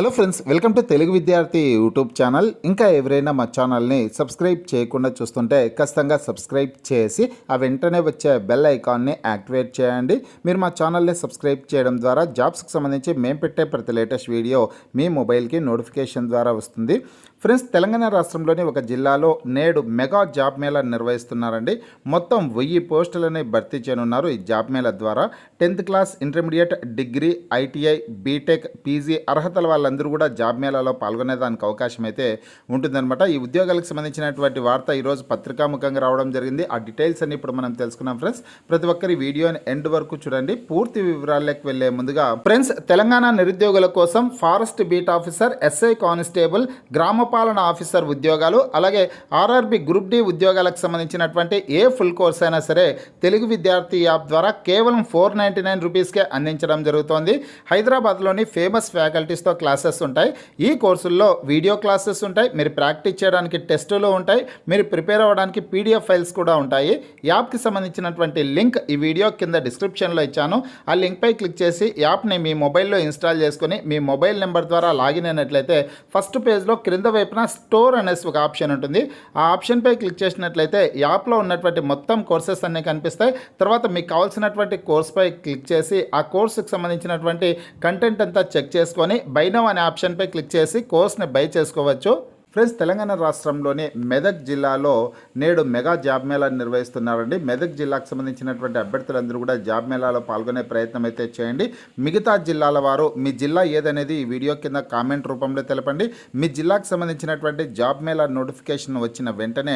Hello friends, welcome to Telugu విద్యార్థి YouTube channel. ఇంకా ఎవరైనా మా ఛానల్ని సబ్స్క్రైబ్ చేయకుండా చూస్తుంటే ఖచ్చితంగా సబ్స్క్రైబ్ చేసి ఆ వెంటనే వచ్చే బెల్ ఐకాన్ని యాక్టివేట్ చేయండి. మీరు మా ఛానల్ని సబ్స్క్రైబ్ చేయడం ద్వారా జాబ్స్కి సంబంధించి మేము పెట్టే ప్రతి లేటెస్ట్ వీడియో మీ మొబైల్కి నోటిఫికేషన్ ద్వారా వస్తుంది. ఫ్రెండ్స్, తెలంగాణ రాష్ట్రంలోని ఒక జిల్లాలో నేడు మెగా జాబ్ మేళా నిర్వహిస్తున్నారండి. మొత్తం 1000 పోస్టులని భర్తీ చేయనున్నారు. ఈ జాబ్ మేళా ద్వారా 10th class, intermediate, degree, ITI, BTech, PG అర్హతల వాళ్ళందరూ కూడా జాబ్ మేళాలో పాల్గొనేదానికి అవకాశం అయితే ఉంటుందన్నమాట. ఈ ఉద్యోగాలకు సంబంధించినటువంటి వార్త ఈరోజు పత్రికాముఖంగా రావడం జరిగింది. ఆ డీటెయిల్స్ అన్ని ఇప్పుడు మనం తెలుసుకున్నాం ఫ్రెండ్స్. ప్రతి ఒక్కరి వీడియోని ఎండ్ వరకు చూడండి. పూర్తి వివరాల్లోకి వెళ్లే ముందుగా ఫ్రెండ్స్, తెలంగాణ నిరుద్యోగుల కోసం forest beat officer, SI constable, గ్రామ పాలన ఆఫీసర్ ఉద్యోగాలు, అలాగే ఆర్ఆర్బి గ్రూప్ డి ఉద్యోగాలకు సంబంధించినటువంటి ఏ ఫుల్ కోర్స్ అయినా సరే తెలుగు విద్యార్థి యాప్ ద్వారా కేవలం 499 రూపీస్కే అందించడం జరుగుతోంది. హైదరాబాద్లోని ఫేమస్ ఫ్యాకల్టీస్తో క్లాసెస్ ఉంటాయి. ఈ కోర్సుల్లో వీడియో క్లాసెస్ ఉంటాయి. మీరు ప్రాక్టీస్ చేయడానికి టెస్టులు ఉంటాయి. మీరు ప్రిపేర్ అవ్వడానికి పీడిఎఫ్ ఫైల్స్ కూడా ఉంటాయి. యాప్కి సంబంధించినటువంటి లింక్ ఈ వీడియో కింద డిస్క్రిప్షన్లో ఇచ్చాను. ఆ లింక్పై క్లిక్ చేసి యాప్ని మీ మొబైల్లో ఇన్స్టాల్ చేసుకొని మీ మొబైల్ నెంబర్ ద్వారా లాగిన్ అయినట్లయితే ఫస్ట్ పేజ్లో క్రింద వైపున స్టోర్ అనేసి ఒక ఆప్షన్ ఉంటుంది. ఆ ఆప్షన్పై క్లిక్ చేసినట్లయితే యాప్లో ఉన్నటువంటి మొత్తం కోర్సెస్ అన్నీ కనిపిస్తాయి. తర్వాత మీకు కావాల్సినటువంటి కోర్స్పై క్లిక్ చేసి ఆ కోర్సుకు సంబంధించినటువంటి కంటెంట్ అంతా చెక్ చేసుకొని బై నౌ అనే ఆప్షన్పై క్లిక్ చేసి కోర్స్ని బై చేసుకోవచ్చు. ఫ్రెండ్స్, తెలంగాణ రాష్ట్రంలోని మెదక్ జిల్లాలో నేడు మెగా జాబ్ మేళా నిర్వహిస్తున్నారండి. మెదక్ జిల్లాకు సంబంధించినటువంటి అభ్యర్థులందరూ కూడా జాబ్ మేళాలో పాల్గొనే ప్రయత్నం అయితే చేయండి. మిగతా జిల్లాల వారు మీ జిల్లా ఏదనేది ఈ వీడియో కింద కామెంట్ రూపంలో తెలపండి. మీ జిల్లాకు సంబంధించినటువంటి జాబ్ మేళా నోటిఫికేషన్ వచ్చిన వెంటనే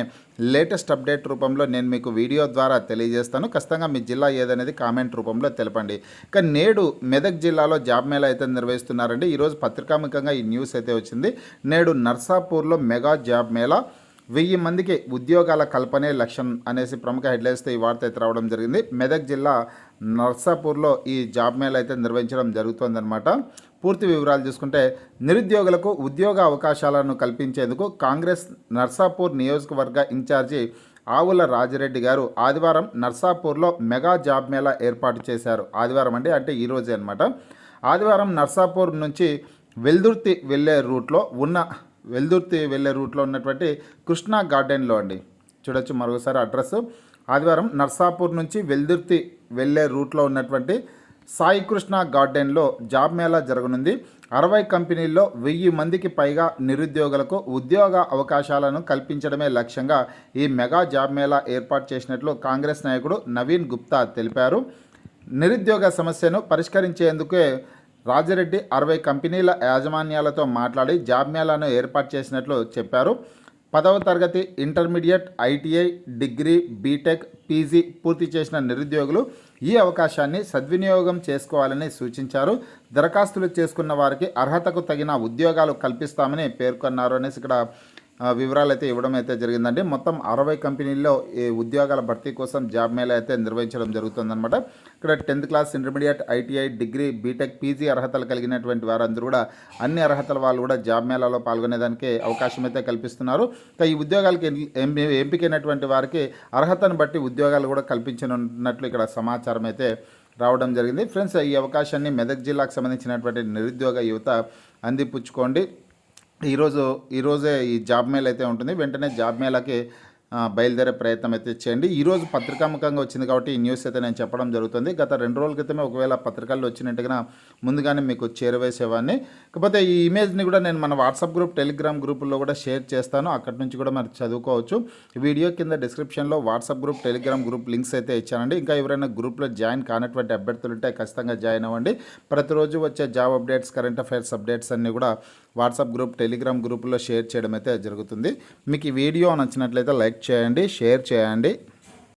లేటెస్ట్ అప్డేట్ రూపంలో నేను మీకు వీడియో ద్వారా తెలియజేస్తాను. ఖచ్చితంగా మీ జిల్లా ఏదనేది కామెంట్ రూపంలో తెలపండి. ఇక నేడు మెదక్ జిల్లాలో జాబ్ మేళా అయితే నిర్వహిస్తున్నారండి. ఈరోజు పత్రికాముఖంగా ఈ న్యూస్ అయితే వచ్చింది. నేడు నర్సాపూర్ మెగా జాబ్ మేళా 1000 మందికి ఉద్యోగాల కల్పనే లక్ష్యం అనేసి ప్రముఖ హెడ్లైన్స్తో ఈ వార్త అయితే రావడం జరిగింది. మెదక్ జిల్లా నర్సాపూర్లో ఈ జాబ్ మేళా అయితే నిర్వహించడం జరుగుతుందన్నమాట. పూర్తి వివరాలు చూసుకుంటే, నిరుద్యోగులకు ఉద్యోగ అవకాశాలను కల్పించేందుకు కాంగ్రెస్ నర్సాపూర్ నియోజకవర్గ ఇన్ఛార్జి ఆవుల రాజిరెడ్డి గారు ఆదివారం నర్సాపూర్లో మెగా జాబ్ మేళా ఏర్పాటు చేశారు. ఆదివారం అంటే ఈరోజే అనమాట. ఆదివారం నర్సాపూర్ నుంచి వెల్దుర్తి వెళ్ళే రూట్లో ఉన్నటువంటి కృష్ణా గార్డెన్లో అండి. చూడొచ్చు మరోసారి అడ్రస్. ఆదివారం నర్సాపూర్ నుంచి వెల్దుర్తి వెళ్ళే రూట్లో ఉన్నటువంటి సాయి కృష్ణ గార్డెన్లో జాబ్ మేళా జరగనుంది. 60 కంపెనీల్లో 1000 మందికి పైగా నిరుద్యోగులకు ఉద్యోగ అవకాశాలను కల్పించడమే లక్ష్యంగా ఈ మెగా జాబ్ మేళా ఏర్పాటు చేసినట్లు కాంగ్రెస్ నాయకుడు నవీన్ గుప్తా తెలిపారు. నిరుద్యోగ సమస్యను పరిష్కరించేందుకే రాజిరెడ్డి 60 కంపెనీల యాజమాన్యాలతో మాట్లాడి జాబ్ మేళాను ఏర్పాటు చేసినట్లు చెప్పారు. 10వ తరగతి, intermediate, ITI, degree, BTech, PG పూర్తి చేసిన నిరుద్యోగులు ఈ అవకాశాన్ని సద్వినియోగం చేసుకోవాలని సూచించారు. దరఖాస్తులు చేసుకున్న వారికి అర్హతకు తగిన ఉద్యోగాలు కల్పిస్తామని పేర్కొన్నారు అనేసి ఇక్కడ వివరాలు అయితే ఇవ్వడం అయితే జరిగిందండి. మొత్తం 60 కంపెనీల్లో ఈ ఉద్యోగాల భర్తీ కోసం జాబ్ మేళా అయితే నిర్వహించడం జరుగుతుందన్నమాట. ఇక్కడ 10th class, intermediate, ITI, degree, BTech, PG అర్హతలు కలిగినటువంటి వారందరూ కూడా అన్ని అర్హతల వాళ్ళు కూడా జాబ్ మేళాలో పాల్గొనేదానికి అవకాశం అయితే కల్పిస్తున్నారు. ఈ ఉద్యోగాలకి ఎంపికైనటువంటి వారికి అర్హతను బట్టి ఉద్యోగాలు కూడా కల్పించనున్నట్లు ఇక్కడ సమాచారం అయితే రావడం జరిగింది. ఫ్రెండ్స్, ఈ అవకాశాన్ని మెదక్ జిల్లాకు సంబంధించినటువంటి నిరుద్యోగ యువత అందిపుచ్చుకోండి. ఈరోజే ఈ జాబ్ మేళా అయితే ఉంటుంది. వెంటనే జాబ్ మేళాకి బయలుదేరే ప్రయత్నం అయితే చేయండి. ఈరోజు పత్రికాముఖంగా వచ్చింది కాబట్టి ఈ న్యూస్ అయితే నేను చెప్పడం జరుగుతుంది. గత 2 రోజుల క్రితమే ఒకవేళ పత్రికల్లో వచ్చినట్టుగా ముందుగానే మీకు చేరవేసేవాడిని. కాకపోతే ఈ ఇమేజ్ని కూడా నేను మన వాట్సాప్ గ్రూప్, టెలిగ్రామ్ గ్రూపుల్లో కూడా షేర్ చేస్తాను. అక్కడి నుంచి కూడా మరి చదువుకోవచ్చు. వీడియో కింద డిస్క్రిప్షన్లో WhatsApp group, Telegram group links అయితే ఇచ్చానండి. ఇంకా ఎవరైనా గ్రూప్లో జాయిన్ కానటువంటి అభ్యర్థులు ఉంటే ఖచ్చితంగా జాయిన్ అవ్వండి. ప్రతిరోజు వచ్చే job updates, current affairs updates అన్నీ కూడా వాట్సాప్ గ్రూప్, టెలిగ్రామ్ గ్రూపుల్లో షేర్ చేయడం అయితే జరుగుతుంది. మీకు ఈ వీడియో నచ్చినట్లయితే లైక్ చేయండి, షేర్ చేయండి.